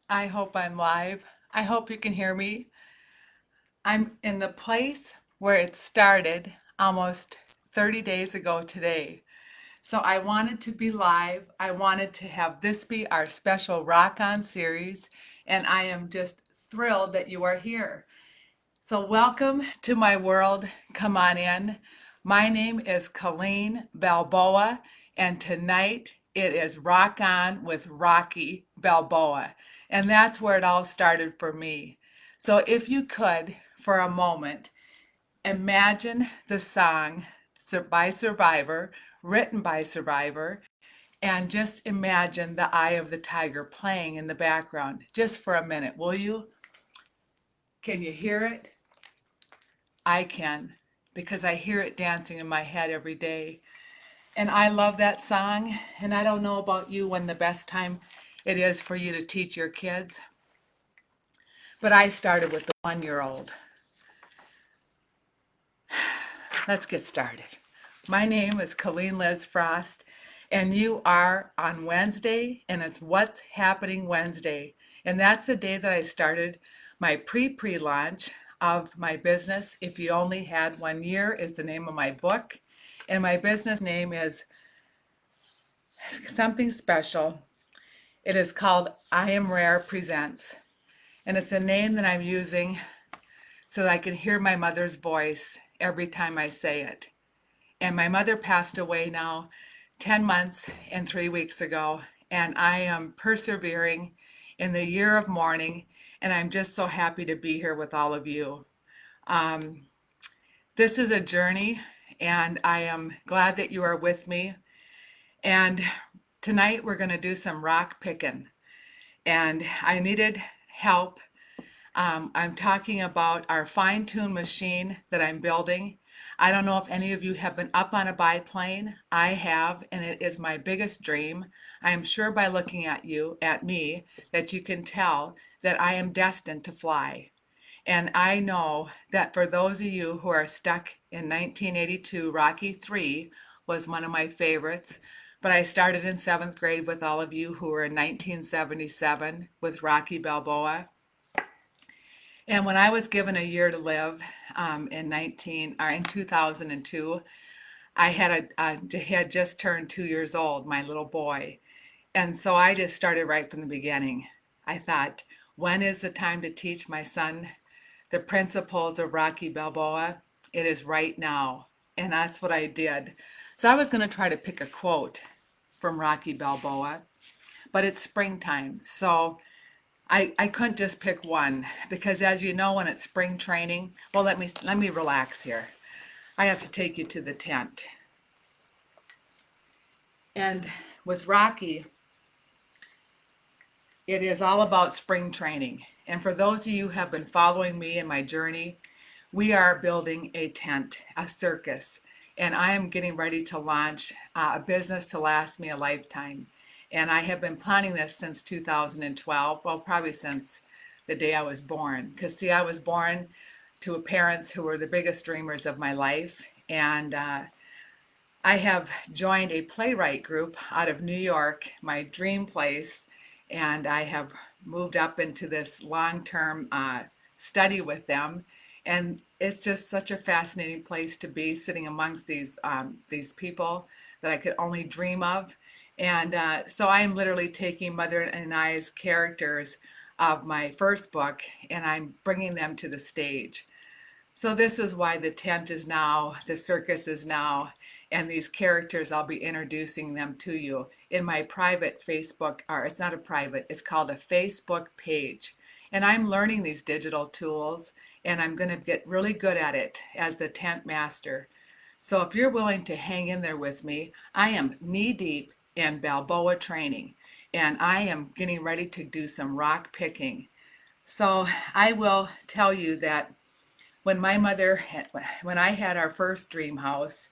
I hope I'm live. I hope you can hear me. I'm in the place where it started almost 30 days ago today. So I wanted to be live. I wanted to have this be our special Rock On series, and I am just thrilled that you are here. So, welcome to my world. Come on in. My name is Colleen Balboa, and tonight it is Rock On with Rocky Balboa. And that's where it all started for me. So, if you could, for a moment, imagine the song by Survivor, written by Survivor, and just imagine the Eye of the Tiger playing in the background just for a minute, will you? Can you hear it? I can, because I hear it dancing in my head every day. And I love that song. And I don't know about you when the best time it is for you to teach your kids, but I started with the 1 year old. Let's get started. My name is Colleen Liz Frost, and you are on Wednesday, and it's What's Happening Wednesday. And that's the day that I started my pre-launch of my business. If You Only Had 1 Year is the name of my book. And my business name is something special. It is called I Am Rare Presents. And it's a name that I'm using so that I can hear my mother's voice every time I say it. And my mother passed away now 10 months and 3 weeks ago. And I am persevering in the year of mourning. And I'm just so happy to be here with all of you. This is a journey, and I am glad that you are with me. And tonight we're going to do some rock picking. And I needed help. I'm talking about our fine-tune machine that I'm building. I don't know if any of you have been up on a biplane. I have, and it is my biggest dream. I am sure by looking at me, that you can tell that I am destined to fly. And I know that for those of you who are stuck in 1982, Rocky 3 was one of my favorites. But I started in seventh grade with all of you who were in 1977 with Rocky Balboa. And when I was given a year to live in 2002, had just turned 2 years old, my little boy. And so I just started right from the beginning. I thought, when is the time to teach my son the principles of Rocky Balboa? It is right now. And that's what I did. So I was going to try to pick a quote from Rocky Balboa, but it's springtime. So I couldn't just pick one because, as you know, when it's spring training, well, let me relax here. I have to take you to the tent. And with Rocky, it is all about spring training. And for those of you who have been following me in my journey, we are building a tent, a circus, and I am getting ready to launch a business to last me a lifetime. And I have been planning this since 2012, well, probably since the day I was born. Because, see, I was born to parents who were the biggest dreamers of my life. And I have joined a playwright group out of New York, my dream place, and I have moved up into this long-term study with them. And it's just such a fascinating place to be, sitting amongst these people that I could only dream of. And so I am literally taking Mother and I's characters of my first book, and I'm bringing them to the stage. So this is why the tent is now, the circus is now, and these characters, I'll be introducing them to you in my private Facebook, or it's not a private, it's called a Facebook page. And I'm learning these digital tools, and I'm going to get really good at it as the tent master. So if you're willing to hang in there with me, I am knee deep in Balboa training, and I am getting ready to do some rock picking. So I will tell you that when when I had our first dream house,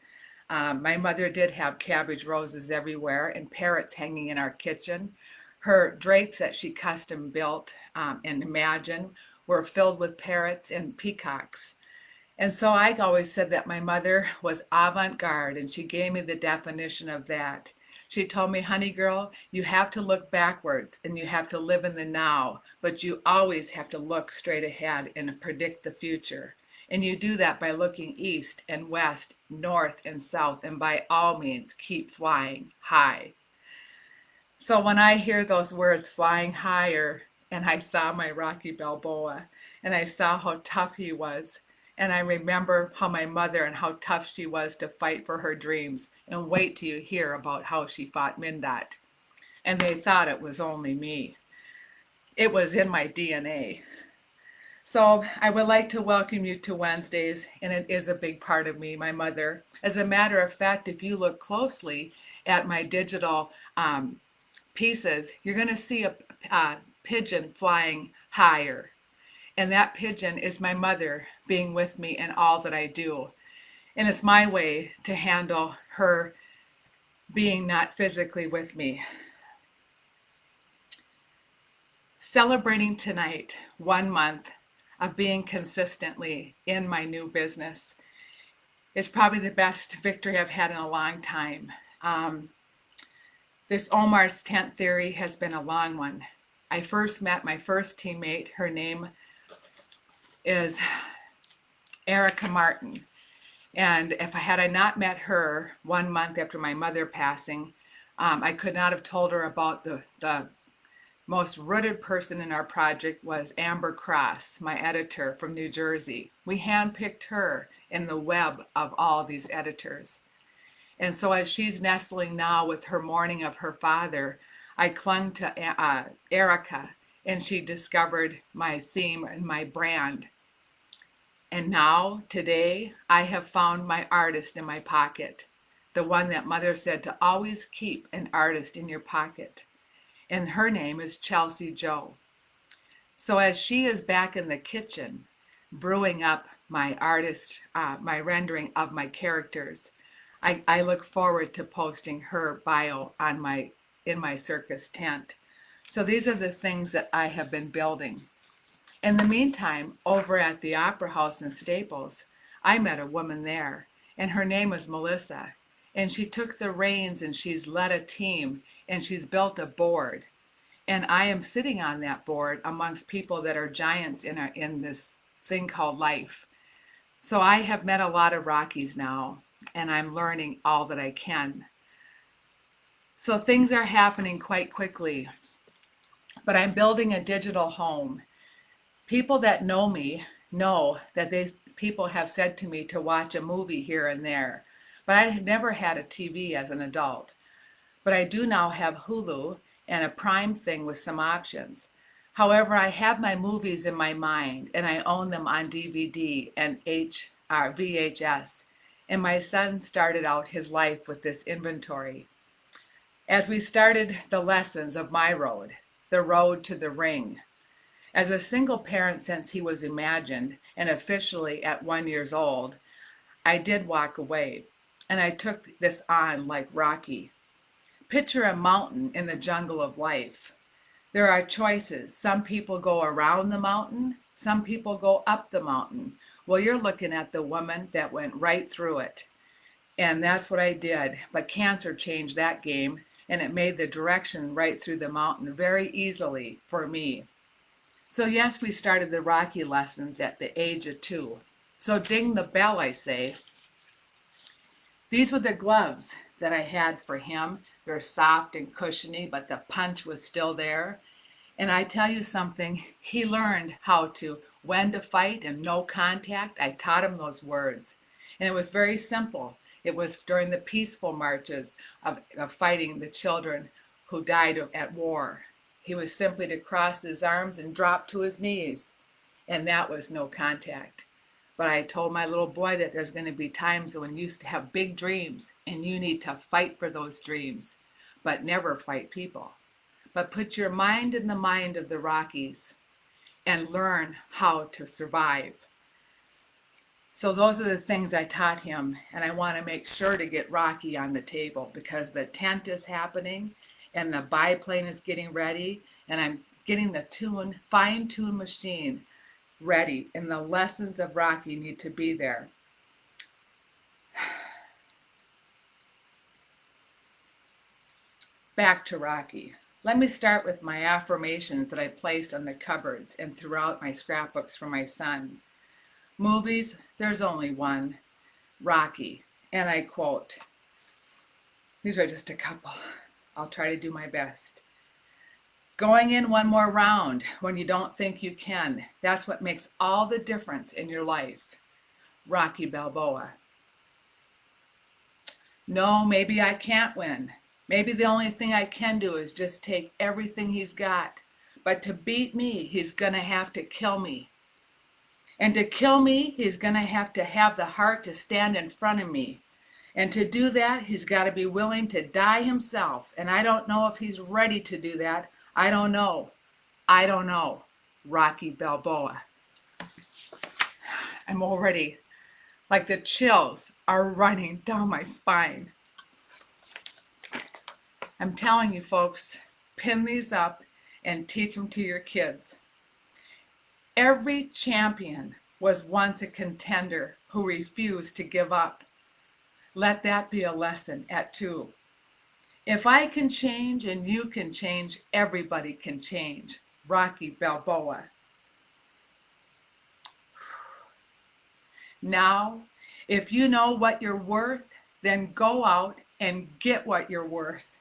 my mother did have cabbage roses everywhere and parrots hanging in our kitchen. Her drapes that she custom built and imagined were filled with parrots and peacocks. And so I always said that my mother was avant-garde, and she gave me the definition of that. She told me, honey girl, you have to look backwards and you have to live in the now, but you always have to look straight ahead and predict the future. And you do that by looking east and west, north and south, and by all means, keep flying high. So when I hear those words, flying higher, and I saw my Rocky Balboa, and I saw how tough he was, and I remember how my mother and how tough she was to fight for her dreams, and wait till you hear about how she fought Mindot. And they thought it was only me. It was in my DNA. So I would like to welcome you to Wednesdays, and it is a big part of me, my mother. As a matter of fact, if you look closely at my digital pieces, you're going to see a pigeon flying higher. And that pigeon is my mother being with me in all that I do. And it's my way to handle her being not physically with me. Celebrating tonight 1 month of being consistently in my new business is probably the best victory I've had in a long time. This Omar's tent theory has been a long one. I first met my first teammate. Her name is Erica Martin. And if I not met her 1 month after my mother passing, I could not have told her about the most rooted person in our project was Amber Cross, my editor from New Jersey. We handpicked her in the web of all these editors. And so as she's nestling now with her mourning of her father, I clung to Erica, and she discovered my theme and my brand. And now, today, I have found my artist in my pocket, the one that Mother said to always keep an artist in your pocket. And her name is Chelsea Joe. So as she is back in the kitchen, brewing up my artist, my rendering of my characters, I look forward to posting her bio on in my circus tent. So these are the things that I have been building. In the meantime, over at the Opera House in Staples, I met a woman there, and her name was Melissa. And she took the reins, and she's led a team, and she's built a board. And I am sitting on that board amongst people that are giants in this thing called life. So I have met a lot of Rockies now, and I'm learning all that I can. So things are happening quite quickly, but I'm building a digital home. People that know me know that people have said to me to watch a movie here and there, but I had never had a TV as an adult. But I do now have Hulu and a Prime thing with some options. However, I have my movies in my mind, and I own them on DVD and VHS. And my son started out his life with this inventory. As we started the lessons of my road, the road to the ring. As a single parent since he was imagined, and officially at 1 year old, I did walk away, and I took this on like Rocky. Picture a mountain in the jungle of life. There are choices. Some people go around the mountain, some people go up the mountain. Well, you're looking at the woman that went right through it. And that's what I did. But cancer changed that game, and it made the direction right through the mountain very easily for me. So yes, we started the Rocky lessons at the age of 2. So ding the bell, I say. These were the gloves that I had for him. They're soft and cushiony, but the punch was still there. And I tell you something, he learned when to fight and no contact. I taught him those words. And it was very simple. It was during the peaceful marches of fighting the children who died at war. He was simply to cross his arms and drop to his knees. And that was no contact. But I told my little boy that there's going to be times when you have big dreams and you need to fight for those dreams, but never fight people. But put your mind in the mind of the Rockies and learn how to survive. So those are the things I taught him, and I want to make sure to get Rocky on the table because the tent is happening and the biplane is getting ready, and I'm getting the fine-tuned machine ready, and the lessons of Rocky need to be there. Back to Rocky. Let me start with my affirmations that I placed on the cupboards and throughout my scrapbooks for my son. Movies, there's only one, Rocky. And I quote, these are just a couple. I'll try to do my best. Going in one more round when you don't think you can. That's what makes all the difference in your life. Rocky Balboa. No, maybe I can't win. Maybe the only thing I can do is just take everything he's got. But to beat me, he's going to have to kill me. And to kill me, he's going to have the heart to stand in front of me. And to do that, he's got to be willing to die himself. And I don't know if he's ready to do that. I don't know. I don't know. Rocky Balboa. I'm already, like the chills are running down my spine. I'm telling you folks, pin these up and teach them to your kids. Every champion was once a contender who refused to give up. Let that be a lesson at 2. If I can change and you can change, everybody can change. Rocky Balboa. Now, if you know what you're worth, then go out and get what you're worth.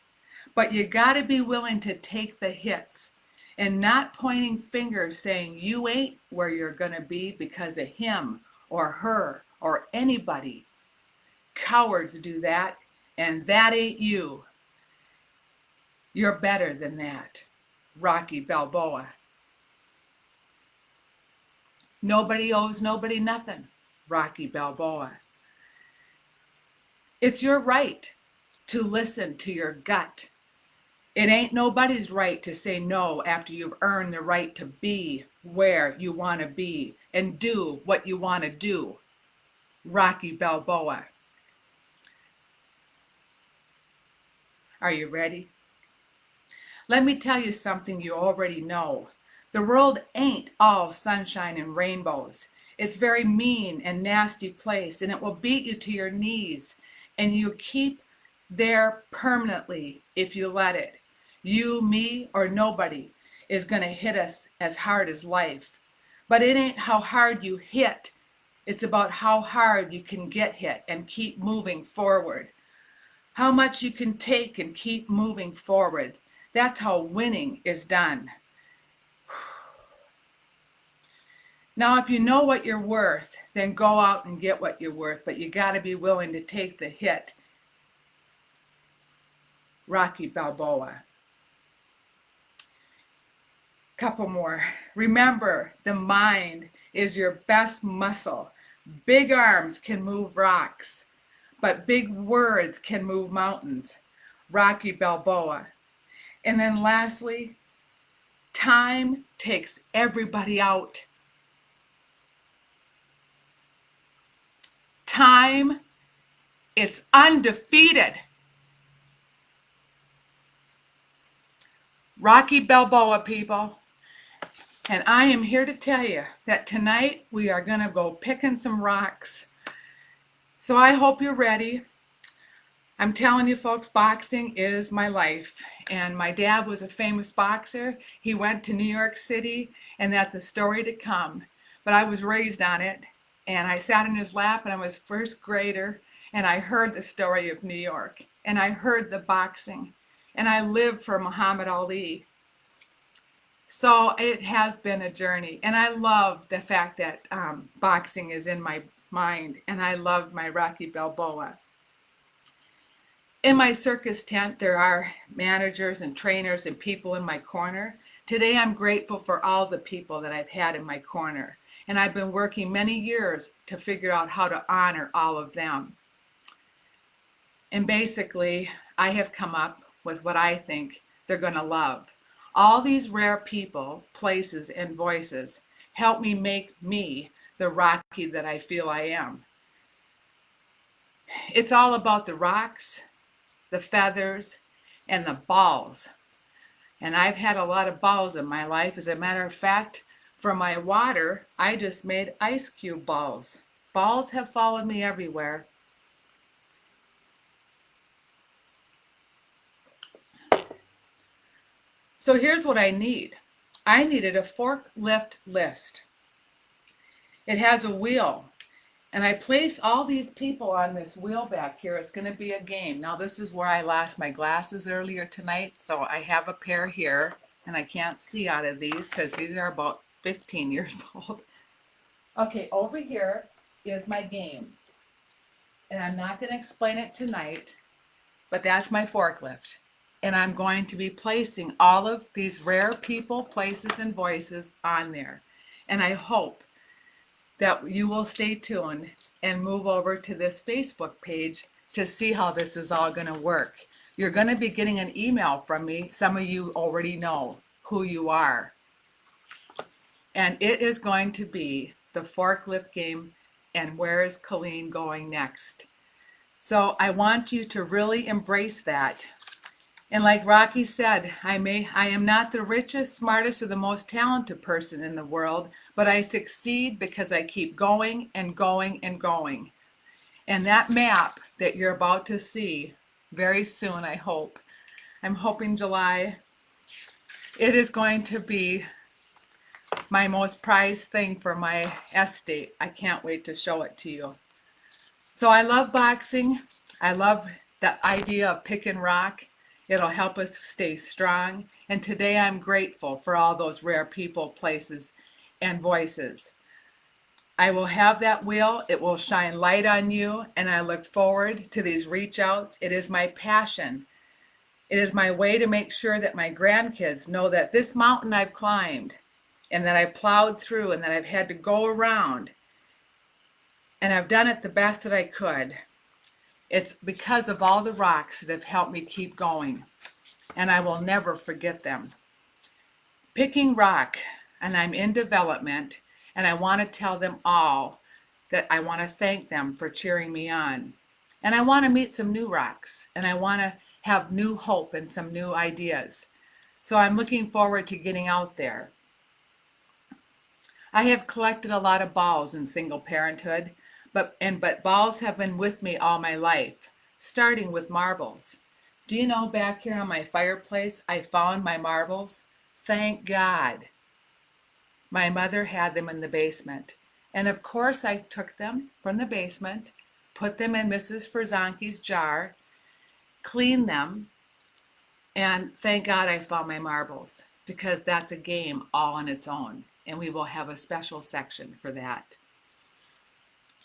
But you got to be willing to take the hits and not pointing fingers saying you ain't where you're going to be because of him or her or anybody. Cowards do that, and that ain't you. You're better than that. Rocky Balboa. Nobody owes nobody nothing. Rocky Balboa. It's your right to listen to your gut. It ain't nobody's right to say no after you've earned the right to be where you want to be and do what you want to do. Rocky Balboa. Are you ready? Let me tell you something you already know. The world ain't all sunshine and rainbows. It's a very mean and nasty place, and it will beat you to your knees, and you keep there permanently if you let it. You, me, or nobody is going to hit us as hard as life. But it ain't how hard you hit. It's about how hard you can get hit and keep moving forward. How much you can take and keep moving forward. That's how winning is done. Now, if you know what you're worth, then go out and get what you're worth, but you got to be willing to take the hit. Rocky Balboa. Couple more. Remember, the mind is your best muscle. Big arms can move rocks, but big words can move mountains. Rocky Balboa. And then lastly, time takes everybody out. Time, it's undefeated. Rocky Balboa, people. And I am here to tell you that tonight we are going to go picking some rocks. So I hope you're ready. I'm telling you folks, boxing is my life. And my dad was a famous boxer. He went to New York City, and that's a story to come. But I was raised on it, and I sat in his lap, and I was first grader, and I heard the story of New York, and I heard the boxing, and I lived for Muhammad Ali. So it has been a journey, and I love the fact that boxing is in my mind, and I love my Rocky Balboa. In my circus tent, there are managers and trainers and people in my corner. Today, I'm grateful for all the people that I've had in my corner, and I've been working many years to figure out how to honor all of them. And basically, I have come up with what I think they're going to love. All these rare people, places, and voices help me make me the Rocky that I feel I am. It's all about the rocks, the feathers, and the balls. And I've had a lot of balls in my life. As a matter of fact, for my water, I just made ice cube balls. Balls have followed me everywhere. So here's what I need. I needed a forklift list. It has a wheel, and I place all these people on this wheel back here. It's going to be a game. Now this is where I lost my glasses earlier tonight, so I have a pair here, and I can't see out of these because these are about 15 years old. Okay, over here is my game, and I'm not going to explain it tonight, but that's my forklift. And I'm going to be placing all of these rare people, places, and voices on there. And I hope that you will stay tuned and move over to this Facebook page to see how this is all going to work. You're going to be getting an email from me. Some of you already know who you are. And it is going to be the forklift game and where is Colleen going next. So I want you to really embrace that. And like Rocky said, I am not the richest, smartest, or the most talented person in the world, but I succeed because I keep going and going and going. And that map that you're about to see very soon, I hope, I'm hoping July, it is going to be my most prized thing for my estate. I can't wait to show it to you. So I love boxing. I love the idea of pick and rock. It'll help us stay strong. And today I'm grateful for all those rare people, places, and voices. I will have that wheel. It will shine light on you. And I look forward to these reach outs. It is my passion. It is my way to make sure that my grandkids know that this mountain I've climbed and that I plowed through and that I've had to go around and I've done it the best that I could. It's because of all the rocks that have helped me keep going, and I will never forget them. Picking rock, and I'm in development, and I want to tell them all that I want to thank them for cheering me on. And I want to meet some new rocks, and I want to have new hope and some new ideas. So I'm looking forward to getting out there. I have collected a lot of balls in single parenthood, but balls have been with me all my life, starting with marbles. Do you know back here on my fireplace, I found my marbles? Thank God. My mother had them in the basement. And of course I took them from the basement, put them in Mrs. Ferzanke's jar, cleaned them, and thank God I found my marbles, because that's a game all on its own. And we will have a special section for that.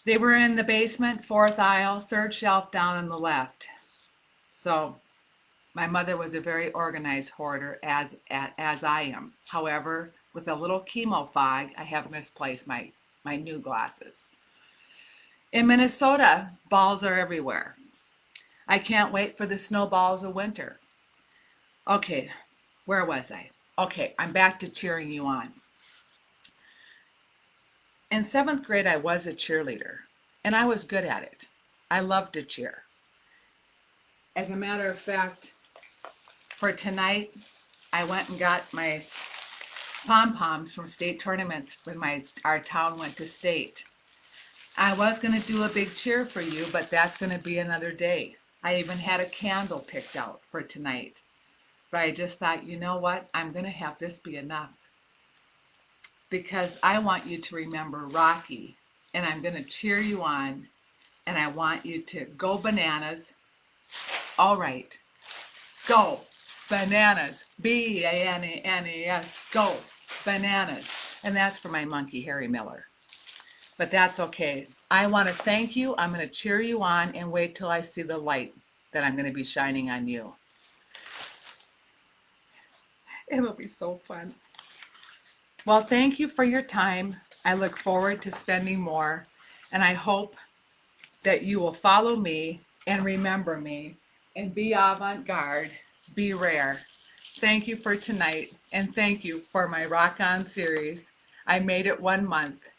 They were in the basement, fourth aisle, third shelf down on the left. So my mother was a very organized hoarder, as I am. However, with a little chemo fog, I have misplaced my new glasses. In Minnesota, balls are everywhere. I can't wait for the snowballs of winter. Okay, where was I? Okay, I'm back to cheering you on. In 7th grade, I was a cheerleader, and I was good at it. I loved to cheer. As a matter of fact, for tonight, I went and got my POM POM'S from state tournaments when our town went to state. I was going to do a big cheer for you, but that's going to be another day. I even had a candle picked out for tonight. But I just thought, you know what? I'm going to have this be enough, because I want you to remember Rocky, and I'm going to cheer you on, and I want you to go bananas. All right, go bananas, B-A-N-A-N-A-S, go bananas. And that's for my monkey, Harry Miller. But that's okay. I want to thank you. I'm going to cheer you on and wait till I see the light that I'm going to be shining on you. It'll be so fun. Well, thank you for your time. I look forward to spending more, and I hope that you will follow me and remember me and be avant-garde, be rare. Thank you for tonight, and thank you for my Rock On series. I made it 1 month,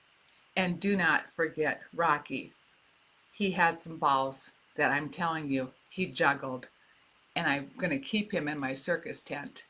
and do not forget Rocky. He had some balls that I'm telling you, he juggled, and I'm going to keep him in my circus tent.